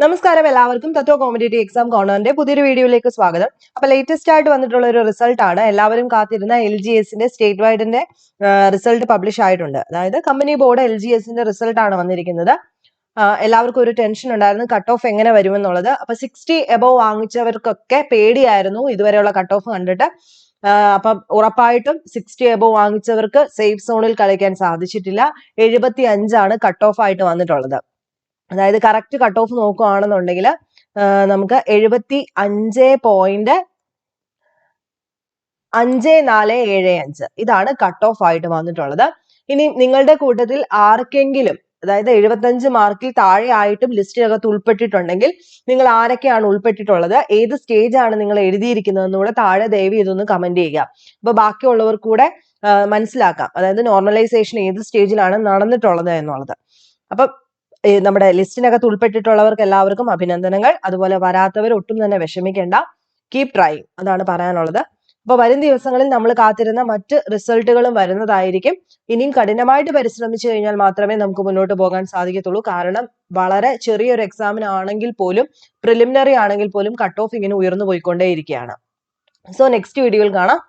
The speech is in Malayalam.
നമസ്കാരം, എല്ലാവർക്കും തത്വ കോമ്പറ്റേറ്റീവ് എക്സാം കോർണറിന്റെ പുതിയൊരു വീഡിയോയിലേക്ക് സ്വാഗതം. അപ്പൊ ലേറ്റസ്റ്റ് ആയിട്ട് വന്നിട്ടുള്ള ഒരു റിസൾട്ട് ആണ്. എല്ലാവരും കാത്തിരുന്ന LGSന്റെ സ്റ്റേറ്റ് വൈഡിന്റെ റിസൾട്ട് പബ്ലിഷ് ആയിട്ടുണ്ട്. അതായത് കമ്പനി ബോർഡ് LGSന്റെ റിസൾട്ട് ആണ് വന്നിരിക്കുന്നത്. എല്ലാവർക്കും ഒരു ടെൻഷൻ ഉണ്ടായിരുന്നു കട്ട് ഓഫ് എങ്ങനെ വരുമെന്നുള്ളത്. അപ്പൊ 60 എബോവ് വാങ്ങിച്ചവർക്കൊക്കെ പേടിയായിരുന്നു ഇതുവരെയുള്ള കട്ട് ഓഫ് കണ്ടിട്ട്. അപ്പൊ ഉറപ്പായിട്ടും 60 എബോവ് വാങ്ങിച്ചവർക്ക് സേഫ് സോണിൽ കളിക്കാൻ സാധിച്ചിട്ടില്ല. 75 കട്ട് ഓഫ് ആയിട്ട് വന്നിട്ടുള്ളത്. അതായത് കറക്റ്റ് കട്ട് ഓഫ് നോക്കുകയാണെന്നുണ്ടെങ്കിൽ നമുക്ക് 75.5475 ഇതാണ് കട്ട് ഓഫ് ആയിട്ട് വന്നിട്ടുള്ളത്. ഇനി നിങ്ങളുടെ കൂട്ടത്തിൽ ആർക്കെങ്കിലും അതായത് 75 മാർക്കിൽ താഴെ ആയിട്ടും ലിസ്റ്റിനകത്ത് ഉൾപ്പെട്ടിട്ടുണ്ടെങ്കിൽ നിങ്ങൾ ആരൊക്കെയാണ് ഉൾപ്പെട്ടിട്ടുള്ളത്, ഏത് സ്റ്റേജ് ആണ് നിങ്ങൾ എഴുതിയിരിക്കുന്നതെന്ന് കൂടെ താഴെ ദയവ് ഇതൊന്ന് കമന്റ് ചെയ്യുക. അപ്പൊ ബാക്കിയുള്ളവർ കൂടെ മനസ്സിലാക്കാം, അതായത് നോർമലൈസേഷൻ ഏത് സ്റ്റേജിലാണ് നടന്നിട്ടുള്ളത് എന്നുള്ളത്. അപ്പൊ നമ്മുടെ ലിസ്റ്റിനകത്ത് ഉൾപ്പെട്ടിട്ടുള്ളവർക്ക് എല്ലാവർക്കും അഭിനന്ദനങ്ങൾ. അതുപോലെ വരാത്തവർ ഒട്ടും തന്നെ വിഷമിക്കേണ്ട, കീപ് ട്രൈങ്, അതാണ് പറയാനുള്ളത്. അപ്പൊ വരും ദിവസങ്ങളിൽ നമ്മൾ കാത്തിരുന്ന മറ്റ് റിസൾട്ടുകളും വരുന്നതായിരിക്കും. ഇനിയും കഠിനമായിട്ട് പരിശ്രമിച്ചു കഴിഞ്ഞാൽ മാത്രമേ നമുക്ക് മുന്നോട്ട് പോകാൻ സാധിക്കത്തുള്ളൂ. കാരണം വളരെ ചെറിയൊരു എക്സാമിനാണെങ്കിൽ പോലും, പ്രിലിമിനറി ആണെങ്കിൽ പോലും കട്ട് ഓഫ് ഇങ്ങനെ ഉയർന്നു പോയിക്കൊണ്ടേയിരിക്കുകയാണ്. സോ നെക്സ്റ്റ് വീഡിയോയിൽ കാണാം.